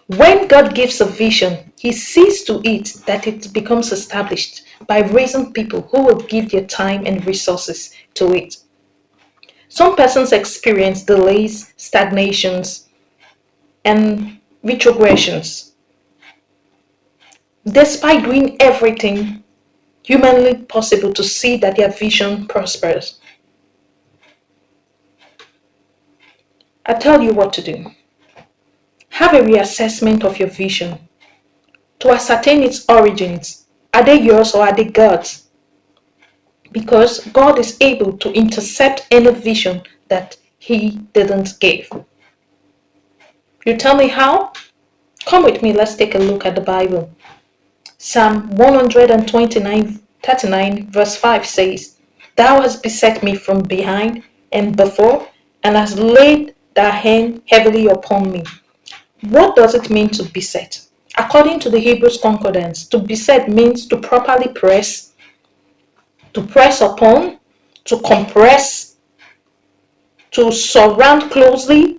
When God gives a vision, He sees to it that it becomes established by raising people who will give their time and resources to it. Some persons experience delays, stagnations, and retrogressions. Despite doing everything humanly possible to see that their vision prospers, I tell you what to do. Have a reassessment of your vision to ascertain its origins. Are they yours or are they God's? Because God is able to intercept any vision that He didn't give. You tell me how? Come with me, let's take a look at the Bible. Psalm 129:39 verse 5 says, Thou hast beset me from behind and before, and hast laid thy hand heavily upon me. What does it mean to beset? According to the Hebrew Concordance, to beset means to properly press, to press upon, to compress, to surround closely,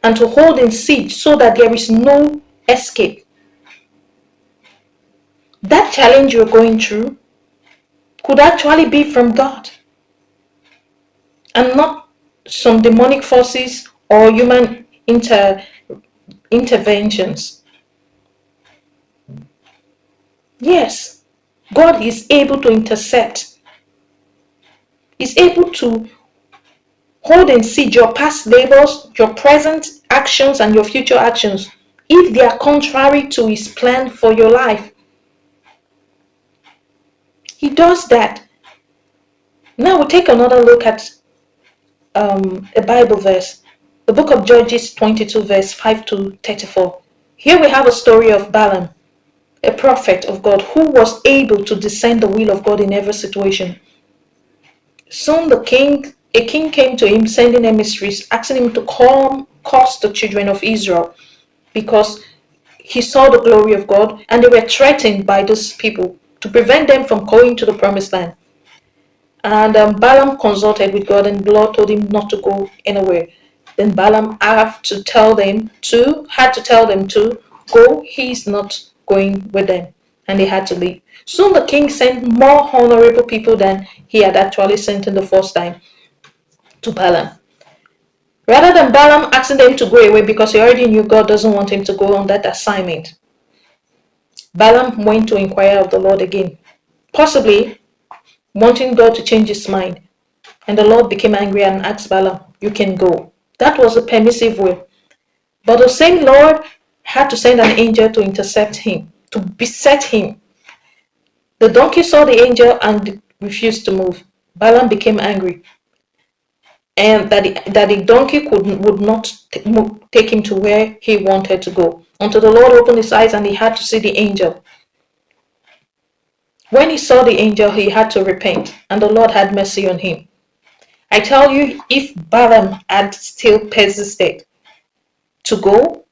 and to hold in siege so that there is no escape. That challenge you're going through could actually be from God and not some demonic forces or human interventions. Yes, God is able to intercept. He's able to hold in siege your past labors, your present actions, and your future actions if they are contrary to His plan for your life. He does that. Now we'll take another look at a Bible verse. The book of Judges 22 verse 5 to 34. Here we have a story of Balaam, a prophet of God who was able to discern the will of God in every situation. Soon a king came to him, sending emissaries, asking him to curse the children of Israel because he saw the glory of God and they were threatened by these people to prevent them from going to the promised land. And Balaam consulted with God, and the Lord told him not to go anywhere. Then Balaam had to tell them to go. He's not going with them, and they had to leave. Soon the king sent more honorable people than he had actually sent in the first time to Balaam. Rather than Balaam asking them to go away because he already knew God doesn't want him to go on that assignment, Balaam went to inquire of the Lord again, possibly wanting God to change his mind. And the Lord became angry and asked Balaam, You can go. That was a permissive will. But the same Lord had to send an angel to intercept him, to beset him. The donkey saw the angel and refused to move. Balaam became angry, and that the donkey would not take him to where he wanted to go, until the Lord opened his eyes and he had to see the angel. When he saw the angel, he had to repent, and the Lord had mercy on him. I tell you, if Balaam had still persisted to go,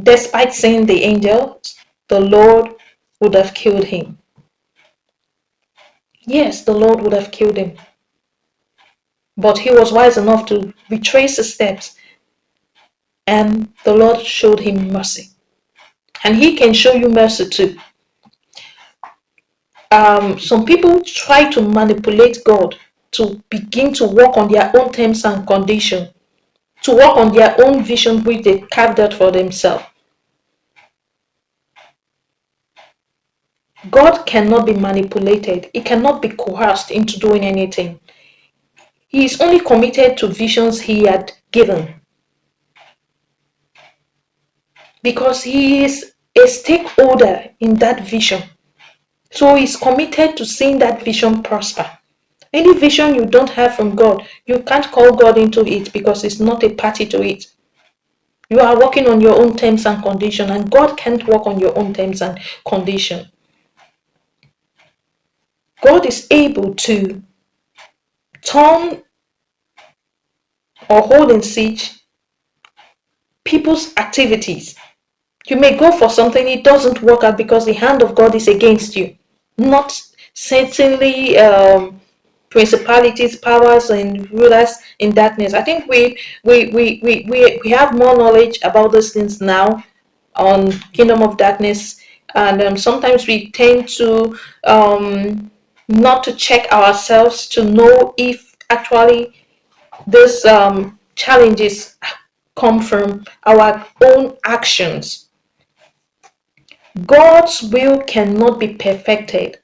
despite seeing the angel, the Lord would have killed him. Yes, the Lord would have killed him. But he was wise enough to retrace his steps, and the Lord showed him mercy. And He can show you mercy too. Some people try to manipulate God to begin to work on their own terms and conditions, to work on their own vision which they carved out for themselves. God cannot be manipulated. He cannot be coerced into doing anything. He is only committed to visions He had given, because He is a stakeholder in that vision. So He's committed to seeing that vision prosper. Any vision you don't have from God, you can't call God into it because He's not a party to it. You are working on your own terms and conditions, and God can't work on your own terms and conditions. God is able to turn or hold in siege people's activities. You may go for something, it doesn't work out because the hand of God is against you. Not certainly principalities, powers, and rulers in darkness. I think we have more knowledge about those things now on kingdom of darkness, and sometimes we tend to not to check ourselves to know if actually these challenges come from our own actions. God's will cannot be perfected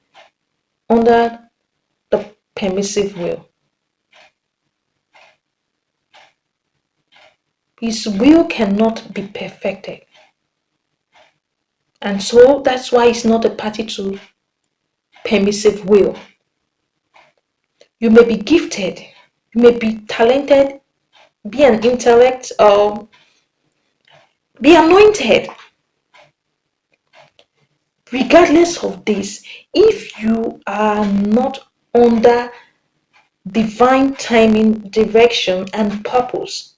under the permissive will. His will cannot be perfected. And so that's why it's not a party to permissive will. You may be gifted, you may be talented, be an intellect, or be anointed. Regardless of this, if you are not under divine timing, direction, and purpose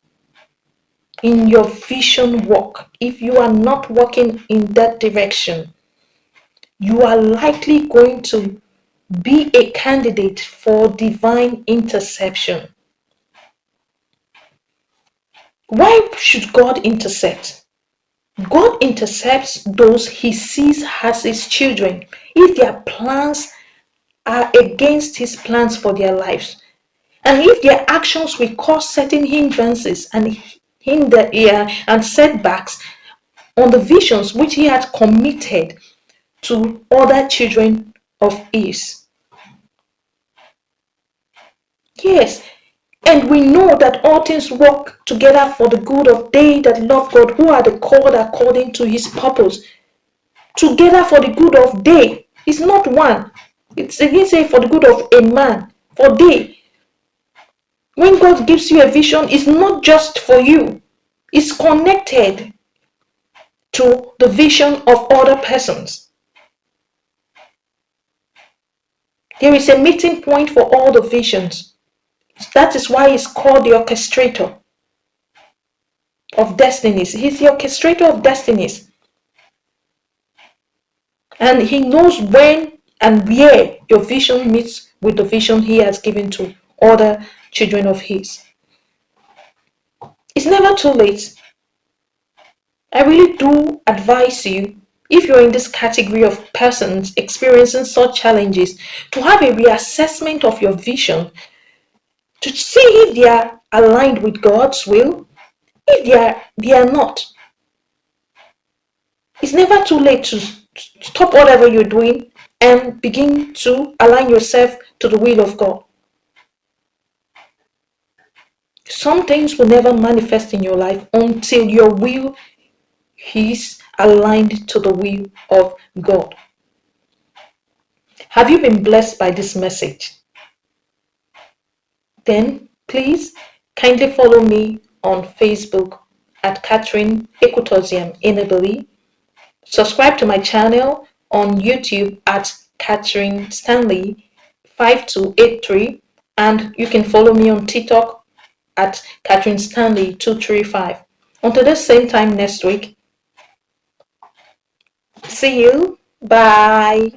in your vision walk, if you are not walking in that direction, you are likely going to be a candidate for divine interception. Why should God intercept? God intercepts those he sees as his children if their plans are against his plans for their lives, and if their actions will cause certain hindrances and and setbacks on the visions which he had committed to other children of his. Yes, and we know that all things work together for the good of they that love God, who are the called according to his purpose. Together for the good of they. It's not one. It's again say for the good of a man. For they. When God gives you a vision, it's not just for you. It's connected to the vision of other persons. There is a meeting point for all the visions. That is why he's called the orchestrator of destinies. He's the orchestrator of destinies. And he knows when and where your vision meets with the vision he has given to other children of his. It's never too late. I really do advise you, if you're in this category of persons experiencing such challenges, to have a reassessment of your vision to see if they are aligned with God's will. If they are not, it's never too late to stop whatever you're doing and begin to align yourself to the will of God. Some things will never manifest in your life until your will is aligned to the will of God. Have you been blessed by this message? Then please kindly follow me on Facebook at Catherine Ekutosiam Inabili. Subscribe to my channel on YouTube at Catherine Stanley 5283, and you can follow me on TikTok at Catherine Stanley 235. Until the same time next week. See you. Bye.